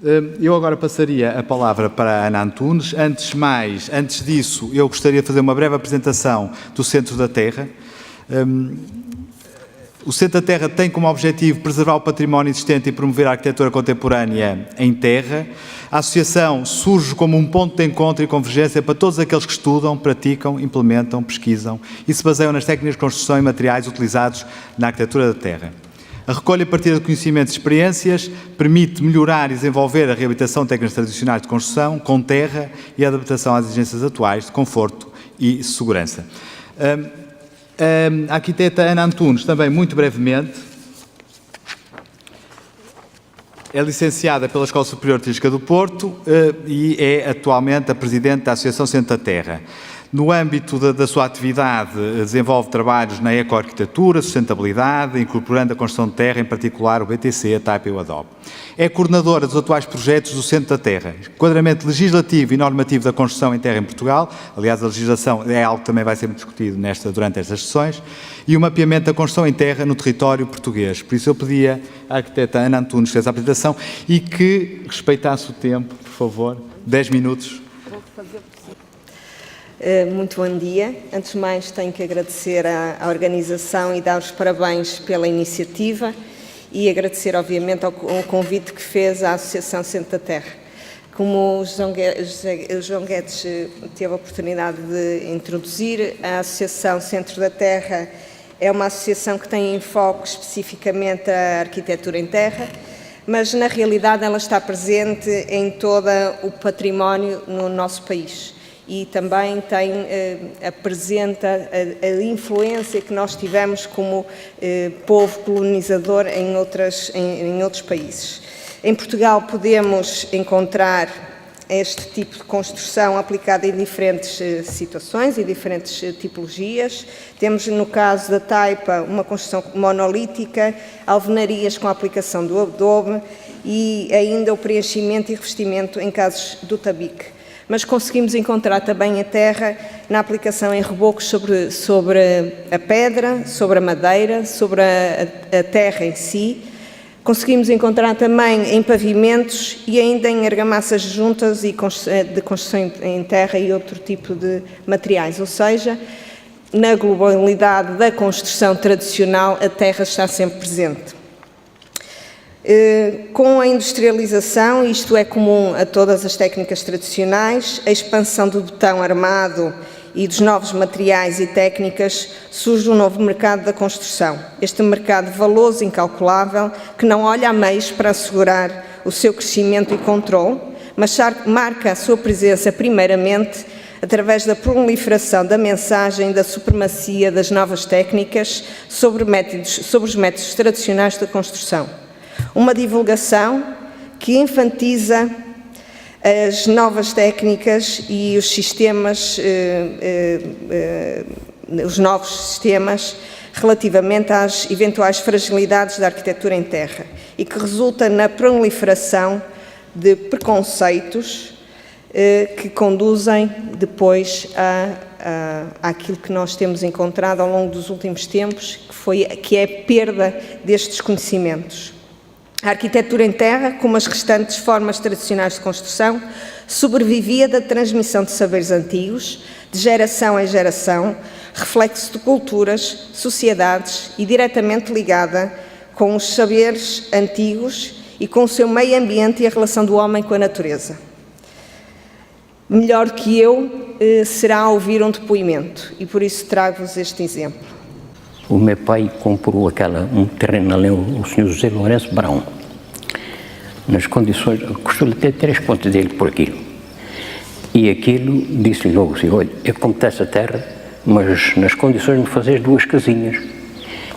Eu agora passaria a palavra para a Ana Antunes. Antes disso, eu gostaria de fazer uma breve apresentação do Centro da Terra. O Centro da Terra tem como objetivo preservar o património existente e promover a arquitetura contemporânea em terra. A associação surge como um ponto de encontro e convergência para todos aqueles que estudam, praticam, implementam, pesquisam e se baseiam nas técnicas de construção e materiais utilizados na arquitetura da terra. A recolha e partilha de conhecimentos e experiências permite melhorar e desenvolver a reabilitação de técnicas tradicionais de construção com terra e a adaptação às exigências atuais de conforto e segurança. A arquiteta Ana Antunes, também muito brevemente, é licenciada pela Escola Superior de Arquitetura do Porto e é atualmente a presidente da Associação Centro da Terra. No âmbito da sua atividade, desenvolve trabalhos na ecoarquitetura, sustentabilidade, incorporando a construção de terra, em particular o BTC, a TAIP e o ADOB. É coordenadora dos atuais projetos do Centro da Terra, enquadramento legislativo e normativo da construção em terra em Portugal, aliás, a legislação é algo que também vai ser discutido durante estas sessões, e o mapeamento da construção em terra no território português. Por isso eu pedia à arquiteta Ana Antunes que fez a apresentação e que respeitasse o tempo, por favor, 10 minutos. Vou fazer possível. Muito bom dia. Antes de mais, tenho que agradecer à organização e dar os parabéns pela iniciativa e agradecer, obviamente, ao convite que fez à Associação Centro da Terra. Como o João Guedes teve a oportunidade de introduzir, a Associação Centro da Terra é uma associação que tem em foco especificamente a arquitetura em terra, mas na realidade ela está presente em todo o património no nosso país. E também apresenta a influência que nós tivemos como povo colonizador em outros países. Em Portugal podemos encontrar este tipo de construção aplicada em diferentes situações e diferentes tipologias. Temos, no caso da taipa, uma construção monolítica, alvenarias com a aplicação do adobe e ainda o preenchimento e revestimento em casos do tabique. Mas conseguimos encontrar também a terra na aplicação em rebocos sobre a pedra, sobre a madeira, sobre a terra em si. Conseguimos encontrar também em pavimentos e ainda em argamassas juntas e de construção em terra e outro tipo de materiais. Ou seja, na globalidade da construção tradicional, a terra está sempre presente. Com a industrialização, isto é comum a todas as técnicas tradicionais, a expansão do betão armado e dos novos materiais e técnicas, surge um novo mercado da construção. Este mercado valoroso, incalculável, que não olha a meios para assegurar o seu crescimento e controle, mas marca a sua presença primeiramente através da proliferação da mensagem da supremacia das novas técnicas sobre os métodos tradicionais da construção. Uma divulgação que enfatiza as novas técnicas e os sistemas, os novos sistemas relativamente às eventuais fragilidades da arquitetura em terra e que resulta na proliferação de preconceitos que conduzem depois àquilo que nós temos encontrado ao longo dos últimos tempos, que é a perda destes conhecimentos. A arquitetura em terra, como as restantes formas tradicionais de construção, sobrevivia da transmissão de saberes antigos, de geração em geração, reflexo de culturas, sociedades e diretamente ligada com os saberes antigos e com o seu meio ambiente e a relação do homem com a natureza. Melhor que eu será ouvir um depoimento e por isso trago-vos este exemplo. O meu pai comprou um terreno ali, o senhor José Lourenço Brão, nas condições, custou-lhe ter 3 pontos dele por aquilo. E aquilo disse-lhe logo assim, olha, eu comprei essa terra, mas nas condições de fazer 2 casinhas.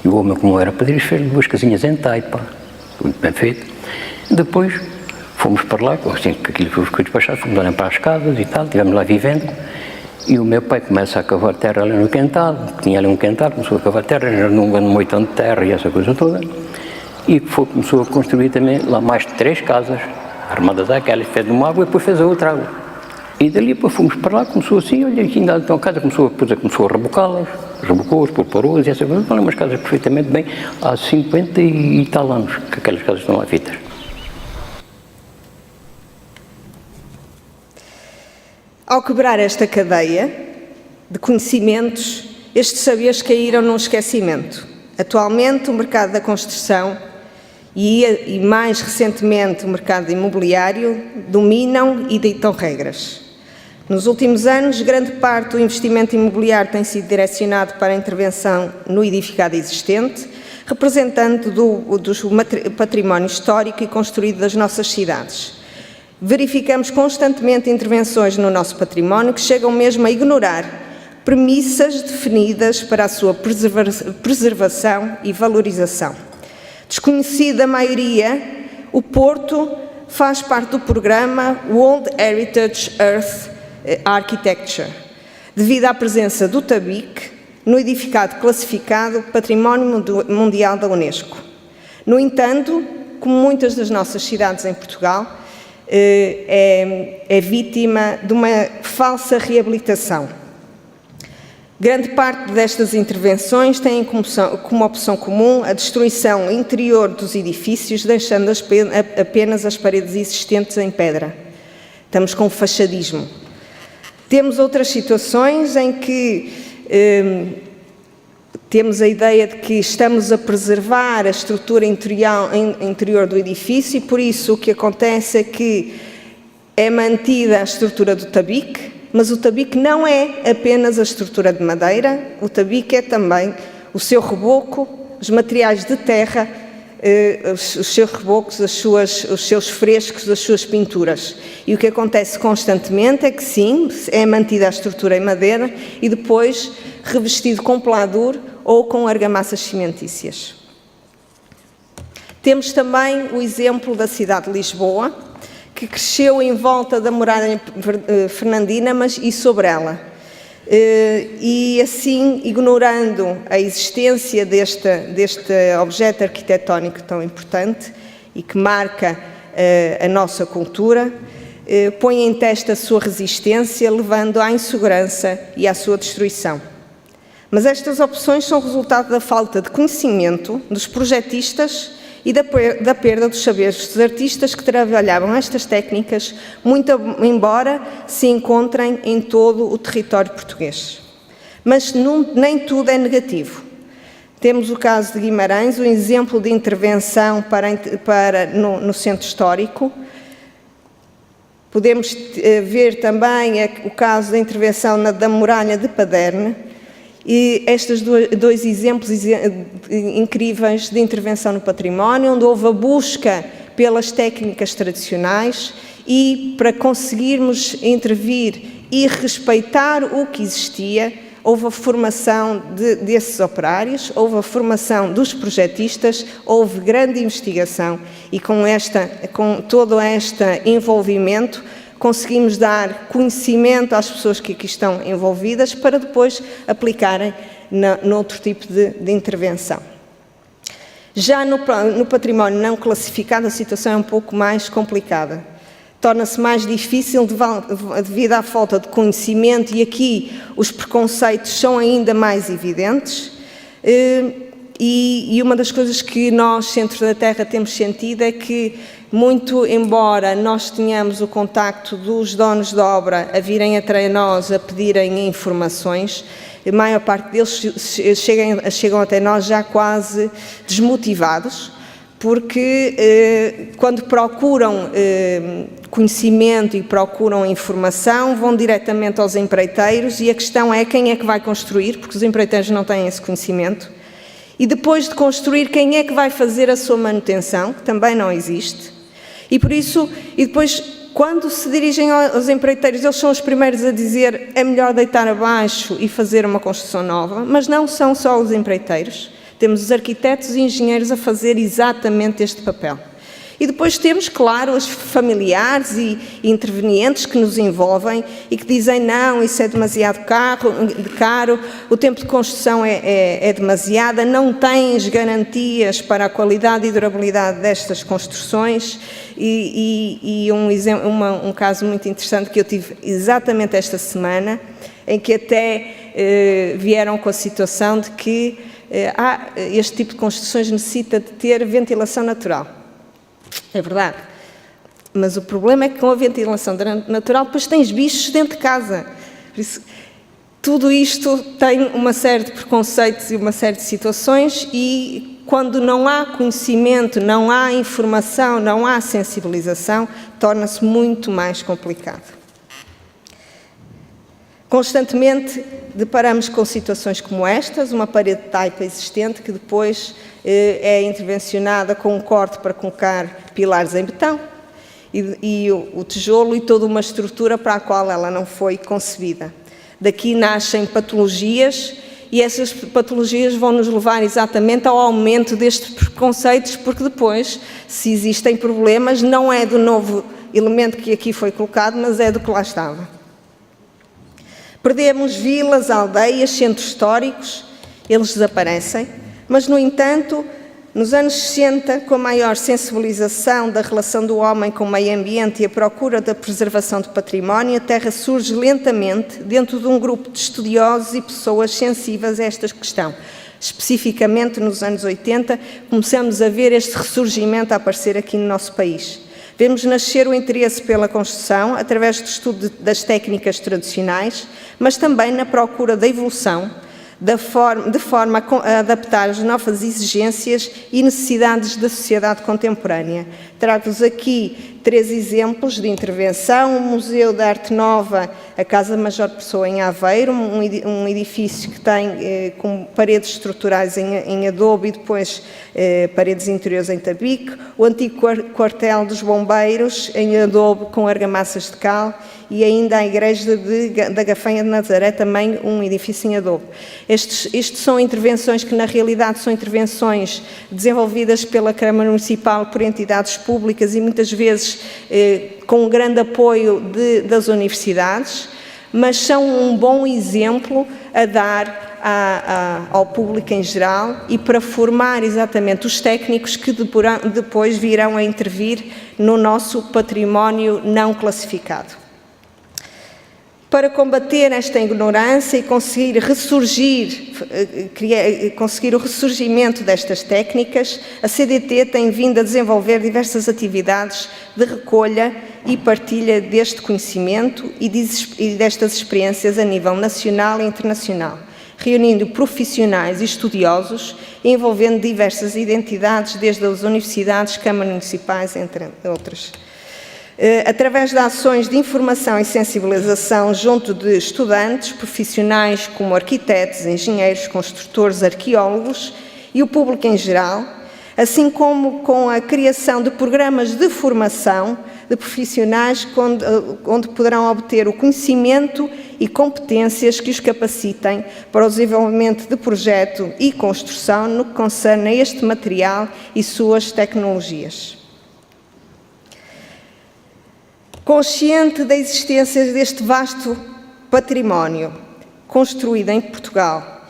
E o homem, como era padrinho, fez 2 casinhas em taipa, tudo bem feito. Depois fomos para lá, assim que aquilo foi despachado, fomos olhar para as casas e tal, estivemos lá vivendo. E o meu pai começa a cavar terra ali no quintal, tinha ali um quintal, começou a cavar terra, já não ganhou muito de terra e essa coisa toda. E começou a construir também lá mais de 3 casas, armadas àquela, fez uma água e depois fez a outra água. E dali depois fomos para lá, começou assim, olha, aqui ainda então a casa começou a rebocá-las, rebocou-as, pôr-as e essa coisa, foram umas casas perfeitamente bem, há 50 e tal anos que aquelas casas estão lá feitas. Ao quebrar esta cadeia de conhecimentos, estes saberes caíram num esquecimento. Atualmente, o mercado da construção e mais recentemente o mercado imobiliário dominam e ditam regras. Nos últimos anos, grande parte do investimento imobiliário tem sido direcionado para a intervenção no edificado existente, representante do património histórico e construído das nossas cidades. Verificamos constantemente intervenções no nosso património que chegam mesmo a ignorar premissas definidas para a sua preservação e valorização. Desconhecido da maioria, o Porto faz parte do programa World Heritage Earth Architecture, devido à presença do tabique no edificado classificado Património Mundial da Unesco. No entanto, como muitas das nossas cidades em Portugal, é vítima de uma falsa reabilitação. Grande parte destas intervenções tem como opção comum a destruição interior dos edifícios, deixando apenas as paredes existentes em pedra. Estamos com fachadismo. Temos outras situações em que temos a ideia de que estamos a preservar a estrutura interior do edifício e, por isso, o que acontece é que é mantida a estrutura do tabique, mas o tabique não é apenas a estrutura de madeira, o tabique é também o seu reboco, os materiais de terra, os seus rebocos, os seus frescos, as suas pinturas. E o que acontece constantemente é que sim, é mantida a estrutura em madeira e depois revestido com pladur ou com argamassas cimentícias. Temos também o exemplo da cidade de Lisboa, que cresceu em volta da muralha fernandina, e sobre ela. E assim, ignorando a existência deste objeto arquitetónico tão importante e que marca a nossa cultura, põe em teste a sua resistência, levando à insegurança e à sua destruição. Mas estas opções são resultado da falta de conhecimento dos projetistas e da perda dos saberes dos artistas que trabalhavam estas técnicas, muito embora se encontrem em todo o território português. Mas nem tudo é negativo. Temos o caso de Guimarães, um exemplo de intervenção no centro histórico. Podemos ver também o caso da intervenção da muralha de Paderne, e estes dois exemplos incríveis de intervenção no património, onde houve a busca pelas técnicas tradicionais e para conseguirmos intervir e respeitar o que existia, houve a formação desses operários, houve a formação dos projetistas, houve grande investigação e com todo este envolvimento conseguimos dar conhecimento às pessoas que aqui estão envolvidas para depois aplicarem noutro tipo de intervenção. Já no património não classificado, a situação é um pouco mais complicada. Torna-se mais difícil devido à falta de conhecimento e aqui os preconceitos são ainda mais evidentes. E uma das coisas que nós, Centro da Terra, temos sentido é que, muito embora nós tenhamos o contacto dos donos de obra a virem até nós a pedirem informações, a maior parte deles chegam até nós já quase desmotivados, porque quando procuram conhecimento e procuram informação, vão diretamente aos empreiteiros e a questão é quem é que vai construir, porque os empreiteiros não têm esse conhecimento. E depois de construir, quem é que vai fazer a sua manutenção, que também não existe. E por isso, e depois, quando se dirigem aos empreiteiros, eles são os primeiros a dizer é melhor deitar abaixo e fazer uma construção nova, mas não são só os empreiteiros. Temos os arquitetos e engenheiros a fazer exatamente este papel. E depois temos, claro, os familiares e intervenientes que nos envolvem e que dizem não, isso é demasiado caro, o tempo de construção é demasiado, não tens garantias para a qualidade e durabilidade destas construções. E um caso muito interessante que eu tive exatamente esta semana, em que até vieram com a situação de que este tipo de construções necessita de ter ventilação natural. É verdade. Mas o problema é que com a ventilação natural depois tens bichos dentro de casa. Por isso, tudo isto tem uma série de preconceitos e uma série de situações, e quando não há conhecimento, não há informação, não há sensibilização, torna-se muito mais complicado. Constantemente deparamos com situações como estas, uma parede de taipa existente que depois é intervencionada com um corte para colocar pilares em betão e o tijolo e toda uma estrutura para a qual ela não foi concebida. Daqui nascem patologias e essas patologias vão nos levar exatamente ao aumento destes preconceitos, porque depois, se existem problemas, não é do novo elemento que aqui foi colocado, mas é do que lá estava. Perdemos vilas, aldeias, centros históricos, eles desaparecem, mas, no entanto, nos anos 60, com a maior sensibilização da relação do homem com o meio ambiente e a procura da preservação do património, a Terra surge lentamente dentro de um grupo de estudiosos e pessoas sensíveis a esta questão. Especificamente nos anos 80, começamos a ver este ressurgimento a aparecer aqui no nosso país. Vemos nascer o interesse pela construção através do estudo das técnicas tradicionais, mas também na procura da evolução, de forma a adaptar as novas exigências e necessidades da sociedade contemporânea. Trago-vos aqui 3 exemplos de intervenção: o Museu da Arte Nova, a Casa Major Pessoa em Aveiro, um edifício que tem com paredes estruturais em adobe e depois paredes interiores em tabique, o antigo quartel dos bombeiros em adobe com argamassas de cal, e ainda a Igreja da Gafanha de Nazaré, também um edifício em adobe. Estes são intervenções que, na realidade, são intervenções desenvolvidas pela Câmara Municipal, por entidades públicas e, muitas vezes, com um grande apoio das universidades, mas são um bom exemplo a dar ao público em geral e para formar exatamente os técnicos que depois virão a intervir no nosso património não classificado. Para combater esta ignorância e conseguir o ressurgimento destas técnicas, a CDT tem vindo a desenvolver diversas atividades de recolha e partilha deste conhecimento e destas experiências a nível nacional e internacional, reunindo profissionais e estudiosos e envolvendo diversas identidades, desde as universidades, câmaras municipais, entre outras. Através de ações de informação e sensibilização junto de estudantes, profissionais como arquitetos, engenheiros, construtores, arqueólogos e o público em geral, assim como com a criação de programas de formação de profissionais onde poderão obter o conhecimento e competências que os capacitem para o desenvolvimento de projeto e construção no que concerne a este material e suas tecnologias. Consciente da existência deste vasto património construído em Portugal,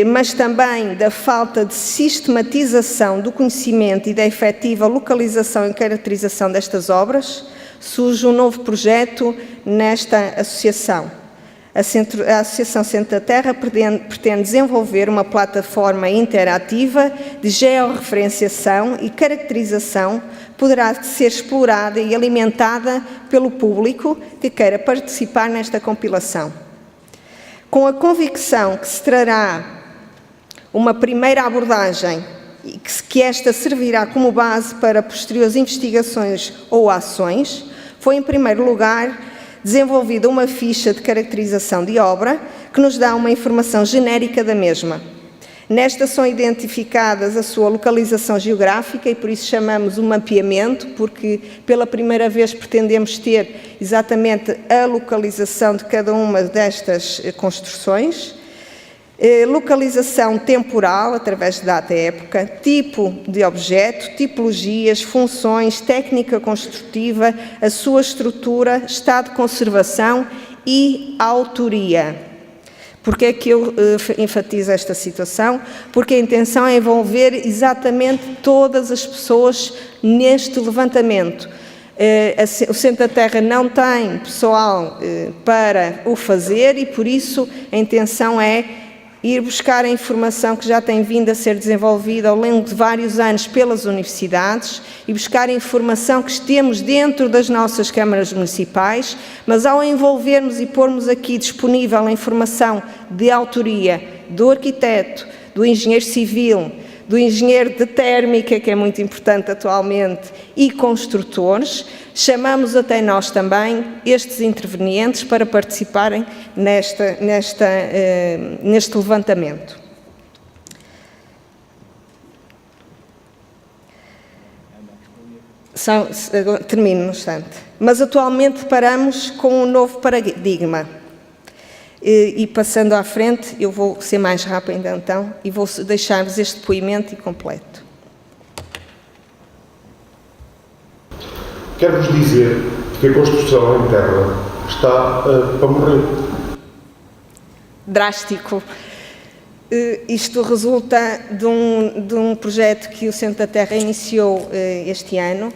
mas também da falta de sistematização do conhecimento e da efetiva localização e caracterização destas obras, surge um novo projeto nesta associação. A Associação Centro da Terra pretende desenvolver uma plataforma interativa de georreferenciação e caracterização, poderá ser explorada e alimentada pelo público que queira participar nesta compilação. Com a convicção que se trará uma primeira abordagem e que esta servirá como base para posteriores investigações ou ações, foi, em primeiro lugar, desenvolvida uma ficha de caracterização de obra que nos dá uma informação genérica da mesma. Nesta são identificadas a sua localização geográfica e por isso chamamos o mapeamento, porque pela primeira vez pretendemos ter exatamente a localização de cada uma destas construções. Localização temporal, através de data e época, tipo de objeto, tipologias, funções, técnica construtiva, a sua estrutura, estado de conservação e autoria. Porquê é que eu enfatizo esta situação? Porque a intenção é envolver exatamente todas as pessoas neste levantamento. O Centro da Terra não tem pessoal para o fazer e, por isso, a intenção é ir buscar a informação que já tem vindo a ser desenvolvida ao longo de vários anos pelas universidades e buscar a informação que temos dentro das nossas câmaras municipais, mas ao envolvermos e pormos aqui disponível a informação de autoria do arquiteto, do engenheiro civil, do engenheiro de térmica, que é muito importante atualmente, e construtores, chamamos até nós também estes intervenientes para participarem neste levantamento. Termino no instante. Mas atualmente deparamos com um novo paradigma. E passando à frente, eu vou ser mais rápida então e vou deixar-vos este depoimento completo. Quero-vos dizer que a construção em terra está a morrer. Drástico. Isto resulta de um projeto que o Centro da Terra iniciou este ano.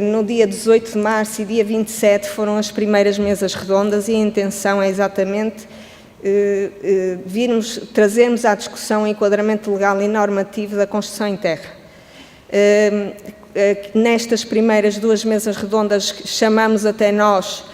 No dia 18 de março e dia 27 foram as primeiras mesas redondas e a intenção é exatamente trazermos à discussão o enquadramento legal e normativo da construção em terra. Nestas primeiras 2 mesas redondas chamamos até nós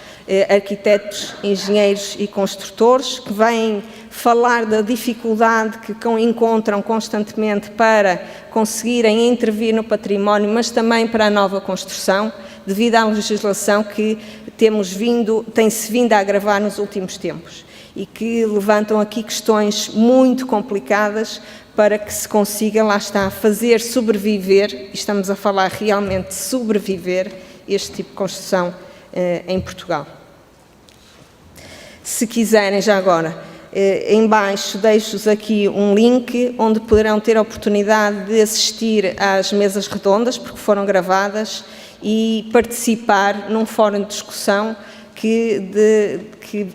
arquitetos, engenheiros e construtores que vêm falar da dificuldade que encontram constantemente para conseguirem intervir no património, mas também para a nova construção, devido à legislação que tem-se vindo a agravar nos últimos tempos e que levantam aqui questões muito complicadas para que se consiga, lá está, fazer sobreviver, e estamos a falar realmente de sobreviver, este tipo de construção em Portugal. Se quiserem, já agora, em baixo deixo-vos aqui um link onde poderão ter a oportunidade de assistir às mesas redondas, porque foram gravadas, e participar num fórum de discussão que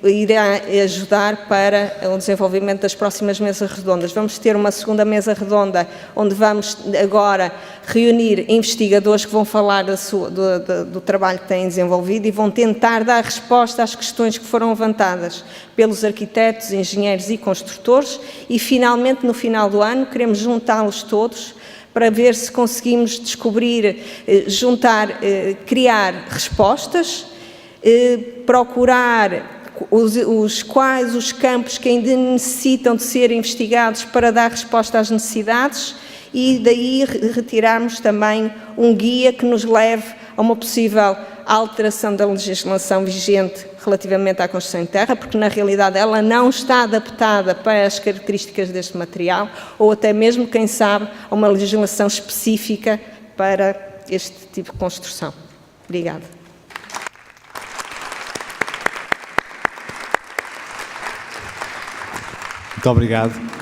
irá ajudar para o desenvolvimento das próximas mesas redondas. Vamos ter uma segunda mesa redonda, onde vamos agora reunir investigadores que vão falar do trabalho que têm desenvolvido e vão tentar dar resposta às questões que foram levantadas pelos arquitetos, engenheiros e construtores e, finalmente, no final do ano, queremos juntá-los todos para ver se conseguimos descobrir, criar respostas, procurar quais os campos que ainda necessitam de ser investigados para dar resposta às necessidades e daí retirarmos também um guia que nos leve a uma possível alteração da legislação vigente relativamente à construção em terra, porque na realidade ela não está adaptada para as características deste material ou até mesmo, quem sabe, a uma legislação específica para este tipo de construção. Obrigada. Muito obrigado.